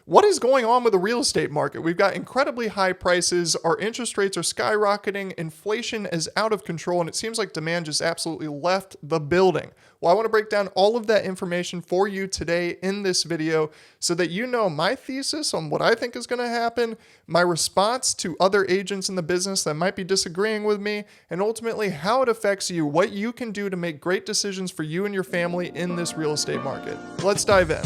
What is going on with the real estate market? We've got incredibly high prices, our interest rates are skyrocketing, inflation is out of control, and it seems like demand just absolutely left the building. Well, I want to break down all of that information for you today in this video so that you know my thesis on what I think is going to happen, my response to other agents in the business that might be disagreeing with me, and ultimately how it affects you, what you can do to make great decisions for you and your family in this real estate market. Let's dive in.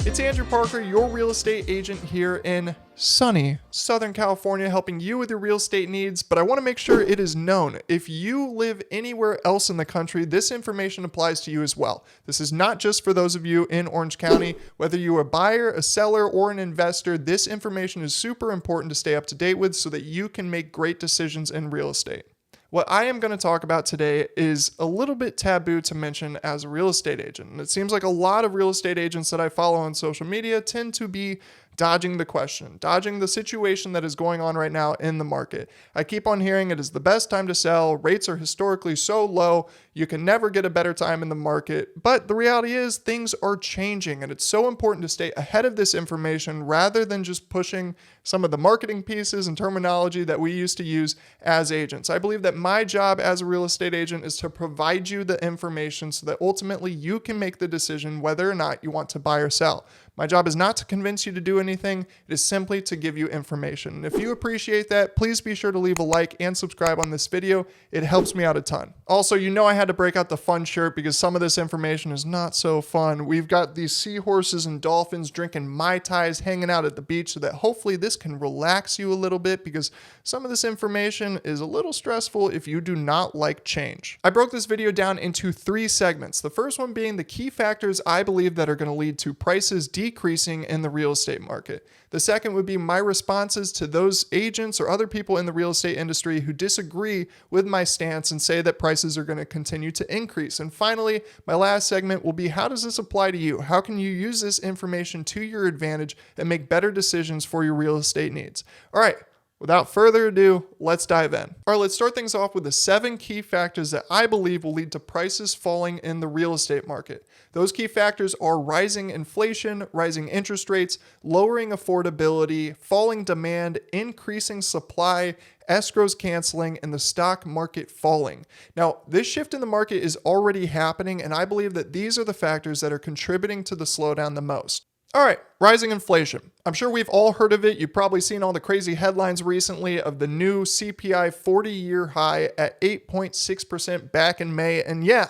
It's Andrew Parker, your real estate agent here in sunny Southern California, helping you with your real estate needs. But I want to make sure it is known, if you live anywhere else in the country, this information applies to you as well. This is not just for those of you in Orange County. Whether you're a buyer, a seller, or an investor, this information is super important to stay up to date with so that you can make great decisions in real estate. What I am going to talk about today is a little bit taboo to mention as a real estate agent. And it seems like a lot of real estate agents that I follow on social media tend to be dodging the question, dodging the situation that is going on right now in the market. I keep on hearing it is the best time to sell. Rates are historically so low. You can never get a better time in the market. But the reality is things are changing, and it's so important to stay ahead of this information rather than just pushing some of the marketing pieces and terminology that we used to use as agents. I believe that my job as a real estate agent is to provide you the information so that ultimately you can make the decision whether or not you want to buy or sell. My job is not to convince you to do anything. It is simply to give you information. And if you appreciate that, please be sure to leave a like and subscribe on this video. It helps me out a ton. Also, you know I had to break out the fun shirt because some of this information is not so fun. We've got these seahorses and dolphins drinking Mai Tais, hanging out at the beach, so that hopefully this can relax you a little bit, because some of this information is a little stressful if you do not like change. I broke this video down into 3 segments. The first one being the key factors I believe that are going to lead to prices decreasing in the real estate market. The second would be my responses to those agents or other people in the real estate industry who disagree with my stance and say that prices are going to continue to increase. And finally, my last segment will be, how does this apply to you? How can you use this information to your advantage and make better decisions for your real estate needs? All right. Without further ado, let's dive in. All right, let's start things off with the 7 key factors that I believe will lead to prices falling in the real estate market. Those key factors are rising inflation, rising interest rates, lowering affordability, falling demand, increasing supply, escrows canceling, and the stock market falling. Now, this shift in the market is already happening, and I believe that these are the factors that are contributing to the slowdown the most. All right, rising inflation. I'm sure we've all heard of it. You've probably seen all the crazy headlines recently of the new CPI 40-year high at 8.6% back in May. And yeah,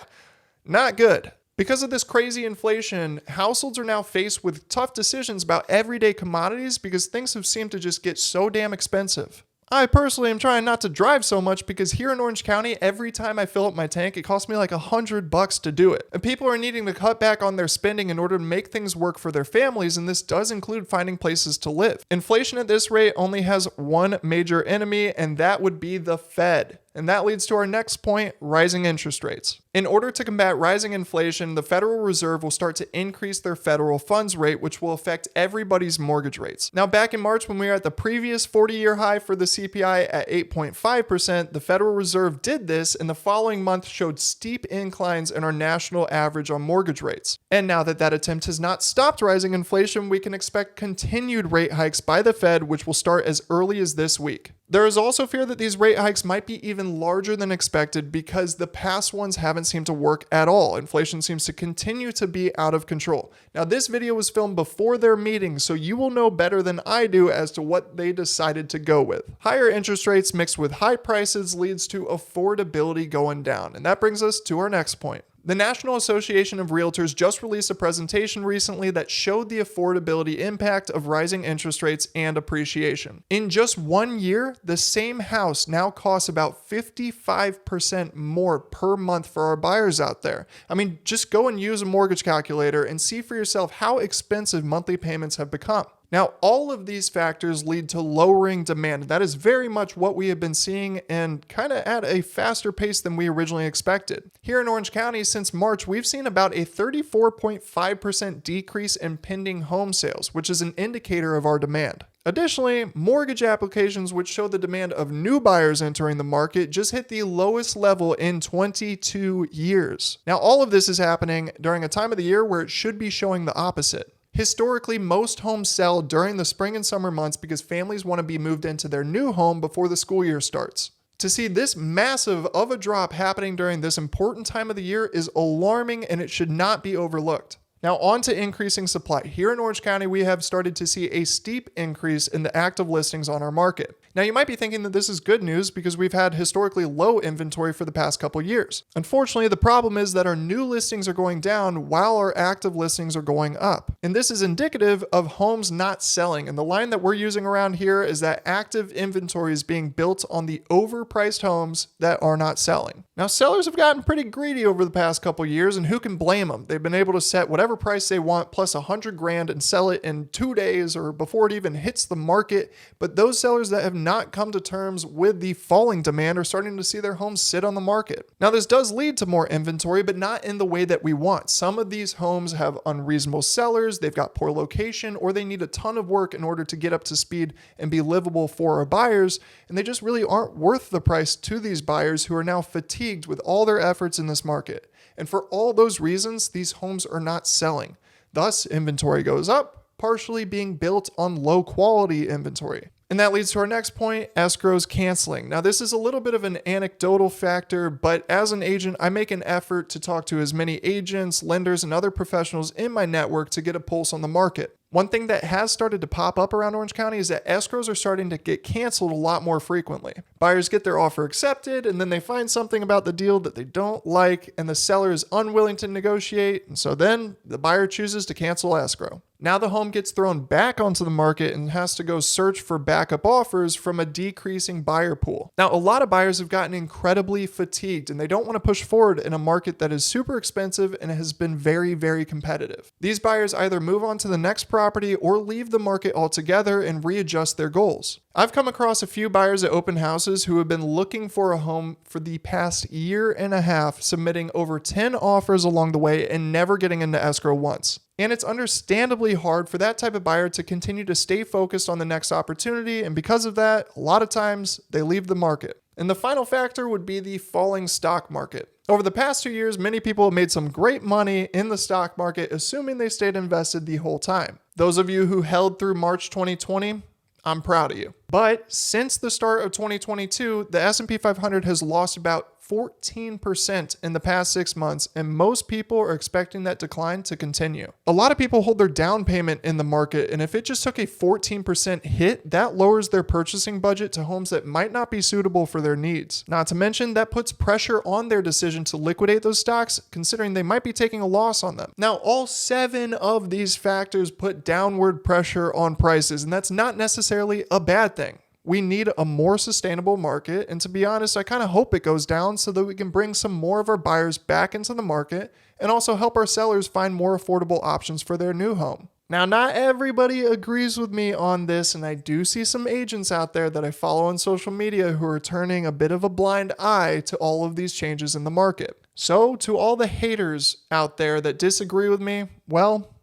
not good. Because of this crazy inflation, households are now faced with tough decisions about everyday commodities because things have seemed to just get so damn expensive. I personally am trying not to drive so much because here in Orange County, every time I fill up my tank, it costs me like $100 to do it. And people are needing to cut back on their spending in order to make things work for their families, and this does include finding places to live. Inflation at this rate only has one major enemy, and that would be the Fed. And that leads to our next point, rising interest rates. In order to combat rising inflation, the Federal Reserve will start to increase their federal funds rate, which will affect everybody's mortgage rates. Now, back in March, when we were at the previous 40-year high for the CPI at 8.5%, the Federal Reserve did this, and the following month showed steep inclines in our national average on mortgage rates. And now that that attempt has not stopped rising inflation, we can expect continued rate hikes by the Fed, which will start as early as this week. There is also fear that these rate hikes might be even larger than expected because the past ones haven't seemed to work at all. Inflation seems to continue to be out of control. Now, this video was filmed before their meeting, so you will know better than I do as to what they decided to go with. Higher interest rates mixed with high prices leads to affordability going down. And that brings us to our next point. The National Association of Realtors just released a presentation recently that showed the affordability impact of rising interest rates and appreciation. In just 1 year, the same house now costs about 55% more per month for our buyers out there. I mean, just go and use a mortgage calculator and see for yourself how expensive monthly payments have become. Now, all of these factors lead to lowering demand. That is very much what we have been seeing, and kind of at a faster pace than we originally expected. Here in Orange County, since March, we've seen about a 34.5% decrease in pending home sales, which is an indicator of our demand. Additionally, mortgage applications, which show the demand of new buyers entering the market, just hit the lowest level in 22 years. Now, all of this is happening during a time of the year where it should be showing the opposite. Historically, most homes sell during the spring and summer months because families want to be moved into their new home before the school year starts. To see this massive of a drop happening during this important time of the year is alarming, and it should not be overlooked. Now, on to increasing supply. Here in Orange County, we have started to see a steep increase in the active listings on our market. Now, you might be thinking that this is good news because we've had historically low inventory for the past couple years. Unfortunately, the problem is that our new listings are going down while our active listings are going up. And this is indicative of homes not selling. And the line that we're using around here is that active inventory is being built on the overpriced homes that are not selling. Now, sellers have gotten pretty greedy over the past couple years, and who can blame them? They've been able to set whatever price they want plus $100,000 and sell it in 2 days or before it even hits the market. But those sellers that have not come to terms with the falling demand are starting to see their homes sit on the market. Now, this does lead to more inventory, but not in the way that we want. Some of these homes have unreasonable sellers, they've got poor location, or they need a ton of work in order to get up to speed and be livable for our buyers, and they just really aren't worth the price to these buyers who are now fatigued with all their efforts in this market. And for all those reasons, these homes are not selling. Thus, inventory goes up, partially being built on low quality inventory. And that leads to our next point, escrows canceling. Now, this is a little bit of an anecdotal factor, but as an agent, I make an effort to talk to as many agents, lenders, and other professionals in my network to get a pulse on the market. One thing that has started to pop up around Orange County is that escrows are starting to get canceled a lot more frequently. Buyers get their offer accepted, and then they find something about the deal that they don't like, and the seller is unwilling to negotiate, and so then the buyer chooses to cancel escrow. Now the home gets thrown back onto the market and has to go search for backup offers from a decreasing buyer pool. Now, a lot of buyers have gotten incredibly fatigued, and they don't want to push forward in a market that is super expensive and has been very, very competitive. These buyers either move on to the next property or leave the market altogether and readjust their goals. I've come across a few buyers at open houses who have been looking for a home for the past year and a half, submitting over 10 offers along the way and never getting into escrow once. And it's understandably hard for that type of buyer to continue to stay focused on the next opportunity, and because of that, a lot of times they leave the market. And the final factor would be the falling stock market. Over the past 2 years, many people have made some great money in the stock market, assuming they stayed invested the whole time. Those of you who held through March 2020, I'm proud of you. But since the start of 2022, the S&P 500 has lost about 14% in the past 6 months, and most people are expecting that decline to continue. A lot of people hold their down payment in the market, and if it just took a 14% hit, that lowers their purchasing budget to homes that might not be suitable for their needs. Not to mention, that puts pressure on their decision to liquidate those stocks, considering they might be taking a loss on them. Now, all 7 of these factors put downward pressure on prices, and that's not necessarily a bad thing. We need a more sustainable market, and to be honest, I kind of hope it goes down so that we can bring some more of our buyers back into the market and also help our sellers find more affordable options for their new home. Now, not everybody agrees with me on this, and I do see some agents out there that I follow on social media who are turning a bit of a blind eye to all of these changes in the market. So, to all the haters out there that disagree with me, well,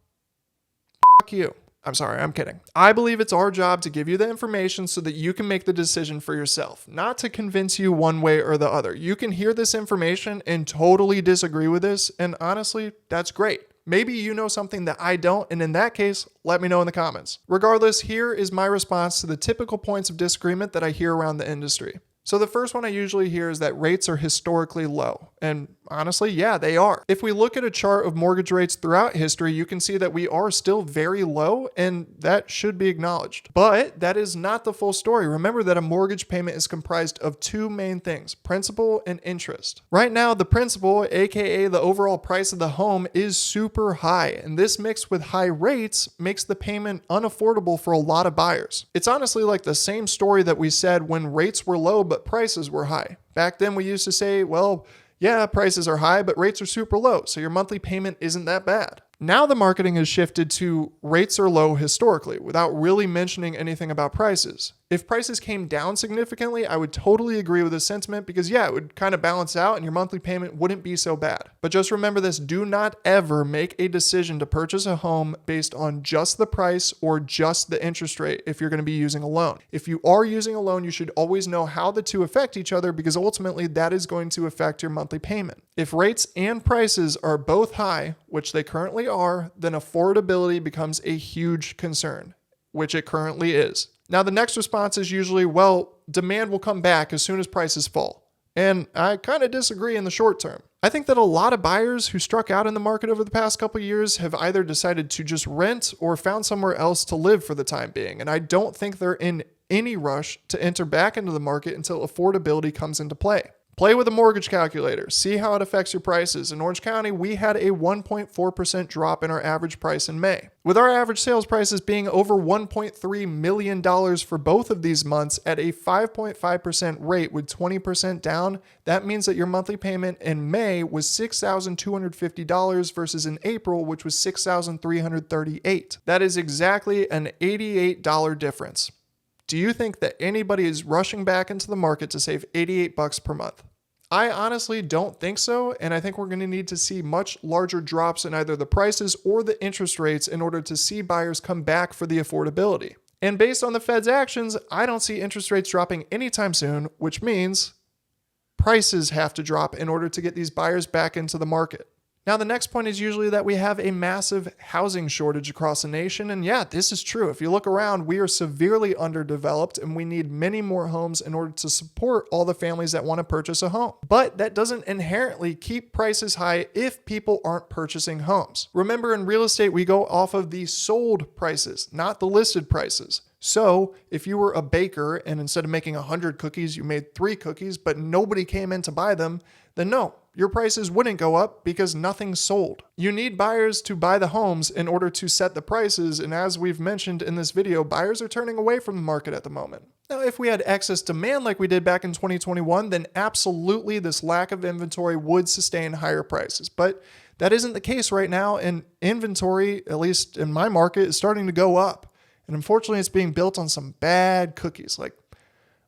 fuck you. I'm sorry, I'm kidding. I believe it's our job to give you the information so that you can make the decision for yourself, not to convince you one way or the other. You can hear this information and totally disagree with this, and honestly, that's great. Maybe you know something that I don't, and in that case, let me know in the comments. Regardless, here is my response to the typical points of disagreement that I hear around the industry. So the first one I usually hear is that rates are historically low. And honestly, yeah, they are. If we look at a chart of mortgage rates throughout history, you can see that we are still very low, and that should be acknowledged. But that is not the full story. Remember that a mortgage payment is comprised of 2 main things, principal and interest. Right now, the principal, aka the overall price of the home, is super high. And this mixed with high rates makes the payment unaffordable for a lot of buyers. It's honestly like the same story that we said when rates were low but prices were high. Back then we used to say, well, yeah, prices are high, but rates are super low, so your monthly payment isn't that bad. Now the marketing has shifted to rates are low historically, without really mentioning anything about prices. If prices came down significantly, I would totally agree with this sentiment because yeah, it would kind of balance out and your monthly payment wouldn't be so bad. But just remember this, do not ever make a decision to purchase a home based on just the price or just the interest rate if you're going to be using a loan. If you are using a loan, you should always know how the two affect each other because ultimately that is going to affect your monthly payment. If rates and prices are both high, which they currently are, then affordability becomes a huge concern, which it currently is. Now, the next response is usually, well, demand will come back as soon as prices fall. And I kind of disagree in the short term. I think that a lot of buyers who struck out in the market over the past couple of years have either decided to just rent or found somewhere else to live for the time being. And I don't think they're in any rush to enter back into the market until affordability comes into play. Play with a mortgage calculator. See how it affects your prices. In Orange County, we had a 1.4% drop in our average price in May. With our average sales prices being over $1.3 million for both of these months at a 5.5% rate with 20% down, that means that your monthly payment in May was $6,250 versus in April, which was $6,338. That is exactly an $88 difference. Do you think that anybody is rushing back into the market to save $88 per month? I honestly don't think so, and I think we're going to need to see much larger drops in either the prices or the interest rates in order to see buyers come back for the affordability. And based on the Fed's actions, I don't see interest rates dropping anytime soon, which means prices have to drop in order to get these buyers back into the market. Now, the next point is usually that we have a massive housing shortage across the nation. And yeah, this is true. If you look around, we are severely underdeveloped and we need many more homes in order to support all the families that want to purchase a home. But that doesn't inherently keep prices high if people aren't purchasing homes. Remember, in real estate, we go off of the sold prices, not the listed prices. So if you were a baker and instead of making 100 cookies, you made 3 cookies, but nobody came in to buy them, then no, your prices wouldn't go up because nothing's sold. You need buyers to buy the homes in order to set the prices. And as we've mentioned in this video, buyers are turning away from the market at the moment. Now, if we had excess demand like we did back in 2021, then absolutely this lack of inventory would sustain higher prices. But that isn't the case right now. And inventory, at least in my market, is starting to go up. And unfortunately, it's being built on some bad cookies like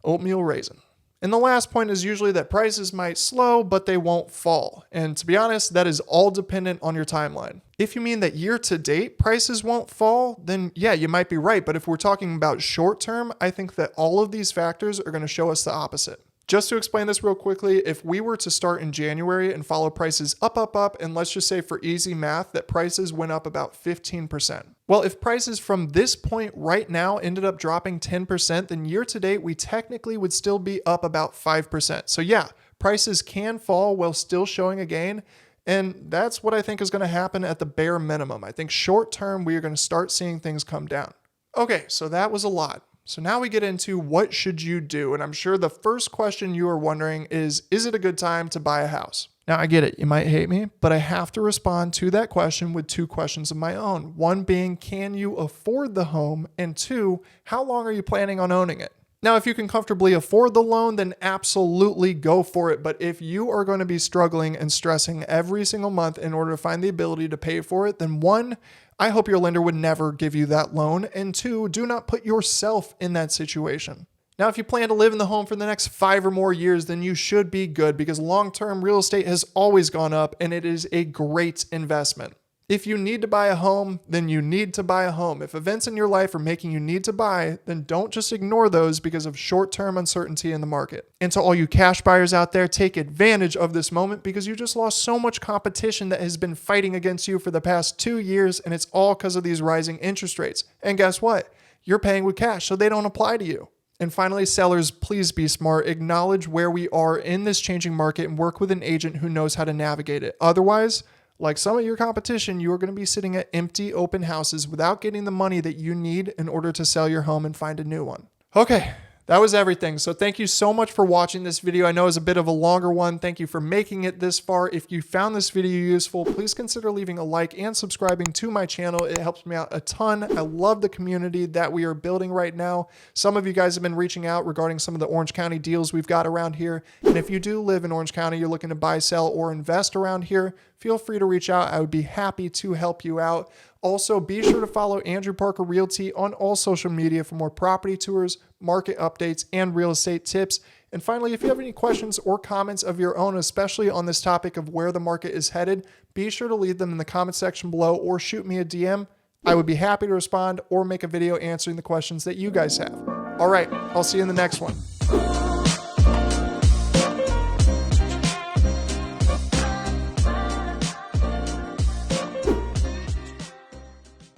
oatmeal raisin. And the last point is usually that prices might slow, but they won't fall. And to be honest, that is all dependent on your timeline. If you mean that year to date prices won't fall, then yeah, you might be right. But if we're talking about short term, I think that all of these factors are going to show us the opposite. Just to explain this real quickly, if we were to start in January and follow prices up, and let's just say for easy math that prices went up about 15%. Well, if prices from this point right now ended up dropping 10%, then year to date, we technically would still be up about 5%. So yeah, prices can fall while still showing a gain. And that's what I think is going to happen at the bare minimum. I think short term, we are going to start seeing things come down. Okay, so that was a lot. So now we get into what should you do? And I'm sure the first question you are wondering is it a good time to buy a house? Now I get it, you might hate me, but I have to respond to that question with 2 questions of my own. One being, can you afford the home? And 2, how long are you planning on owning it? Now, if you can comfortably afford the loan, then absolutely go for it. But if you are going to be struggling and stressing every single month in order to find the ability to pay for it, then 1, I hope your lender would never give you that loan. And 2, do not put yourself in that situation. Now, if you plan to live in the home for the next 5 or more years, then you should be good because long-term real estate has always gone up and it is a great investment. If you need to buy a home, then you need to buy a home. If events in your life are making you need to buy, then don't just ignore those because of short-term uncertainty in the market. And to all you cash buyers out there, take advantage of this moment because you just lost so much competition that has been fighting against you for the past 2 years, and it's all because of these rising interest rates. And guess what? You're paying with cash, so they don't apply to you. And finally, sellers, please be smart. Acknowledge where we are in this changing market and work with an agent who knows how to navigate it. Otherwise, like some of your competition, you are going to be sitting at empty open houses without getting the money that you need in order to sell your home and find a new one. Okay, that was everything. So thank you so much for watching this video. I know it's a bit of a longer one. Thank you for making it this far. If you found this video useful, please consider leaving a like and subscribing to my channel. It helps me out a ton. I love the community that we are building right now. Some of you guys have been reaching out regarding some of the Orange County deals we've got around here. And if you do live in Orange County, you're looking to buy, sell, or invest around here, feel free to reach out. I would be happy to help you out. Also, be sure to follow Andrew Parker Realty on all social media for more property tours, market updates, and real estate tips. And finally, if you have any questions or comments of your own, especially on this topic of where the market is headed, be sure to leave them in the comment section below or shoot me a DM. I would be happy to respond or make a video answering the questions that you guys have. All right, I'll see you in the next one.